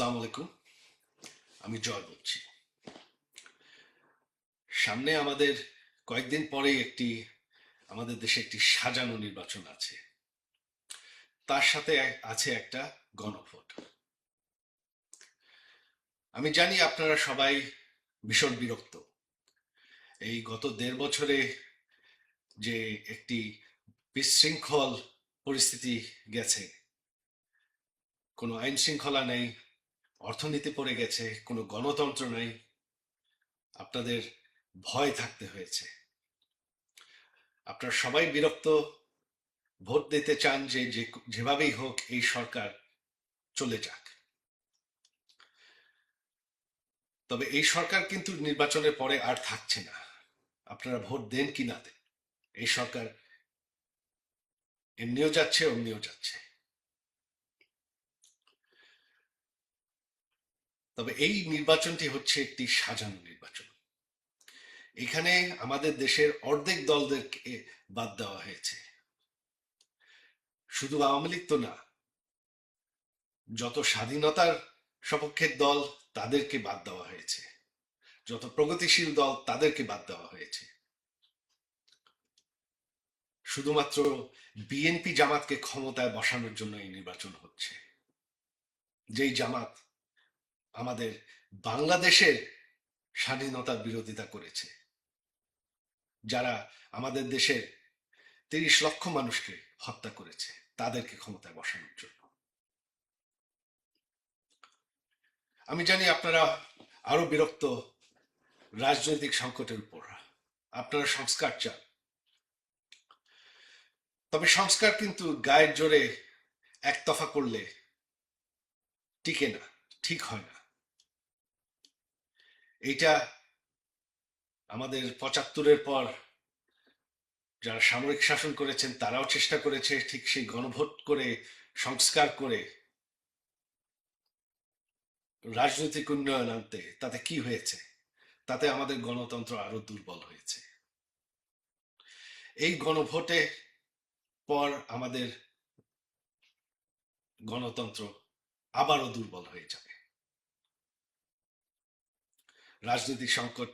আসসালামু আলাইকুম। আমি জয় বলছি। সামনে আমাদের কয়েকদিন পরেই আমাদের দেশে একটি সাজানো নির্বাচন আছে। তার সাথে আছে একটা গণভোট। আমি জানি আপনারা সবাই ভীষণ বিরক্ত। এই গত ১.৫ বছরে যে একটি বিশৃঙ্খল পরিস্থিতি গেছে, কোনো আইন শৃঙ্খলা নেই, অর্থনীতি পড়ে গেছে, কোনো গণতন্ত্র নেই, আপনাদের ভয় থাকতে হয়েছে। আপনারা সবাই বিরক্ত, ভোট দিতে চান যেভাবেই হোক এই সরকার চলে যাক। তবে এই সরকার কিন্তু নির্বাচনের পরে আর থাকছে না। আপনারা ভোট দেন কি না দেন, এই সরকার এমনিও যাচ্ছে অমনিও যাচ্ছে। তবে এই নির্বাচনটি হচ্ছে একটি সাজানো নির্বাচন। এখানে আমাদের দেশের অর্ধেক দলদেরকে বাদ দেওয়া হয়েছে। শুধু আওয়ামী লীগ তো না, যত স্বাধীনতার সপক্ষের দল তাদেরকে বাদ দেওয়া হয়েছে, যত প্রগতিশীল দল তাদেরকে বাদ দেওয়া হয়েছে। শুধুমাত্র বিএনপি জামাতকে ক্ষমতায় বসানোর জন্য এই নির্বাচন হচ্ছে। যেই জামাত আমাদের বাংলাদেশের স্বাধীনতার বিরোধিতা করেছে, যারা আমাদের দেশের ৩০ লক্ষ মানুষকে হত্যা করেছে, তাদেরকে ক্ষমতায় বসানোর জন্য। আমি জানি আপনারা আরো বিরক্ত রাজনৈতিক সংকটের উপর। আপনারা সংস্কার চান, তবে সংস্কার কিন্তু গায়ের জোরে একতফা করলে টিকে না, ঠিক হয় না। এইটা আমাদের ৭৫-এর পর যারা সামরিক শাসন করেছেন তারাও চেষ্টা করেছে ঠিক সেই গণভোট করে সংস্কার করে রাজনৈতিক উন্নয়ন আনতে। তাতে কি হয়েছে? তাতে আমাদের গণতন্ত্র আরো দুর্বল হয়েছে। এই গণভোটে পর আমাদের গণতন্ত্র আবারও দুর্বল হয়ে যাবে। রাজনৈতিক সংকট,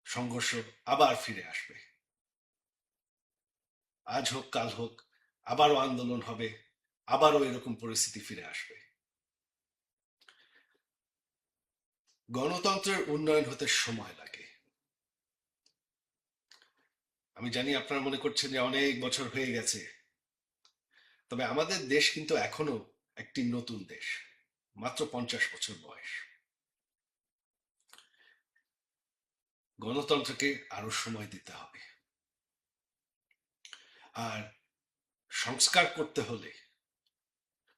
সংঘর্ষ আবার ফিরে আসবে। আজ হোক কাল হোক আবারও আন্দোলন হবে, আবারও এরকম পরিস্থিতি ফিরে আসবে। গণতন্ত্রের উন্নয়ন হতে সময় লাগে। আমি জানি আপনারা মনে করছেন যে অনেক বছর হয়ে গেছে, তবে আমাদের দেশ কিন্তু এখনো একটি নতুন দেশ, মাত্র ৫০ বছর বয়স। গণতন্ত্রকে আরো সময় দিতে হবে। আর সংস্কার করতে হলে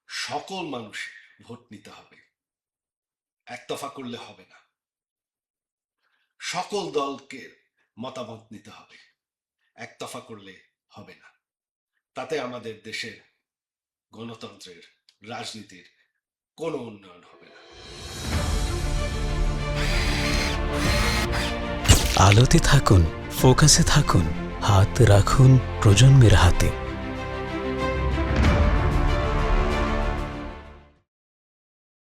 সকল মানুষ ভোট নিতে হবে, একতফা করলে হবে না। সকল দলকে মতামত নিতে হবে, একতফা করলে হবে না। তাতে আমাদের দেশের গণতন্ত্রের, রাজনীতির কোনো উন্নয়ন হবে না। আলোতে থাকুন, ফোকাসে থাকুন, হাত রাখুন প্রজন্মের হাতে।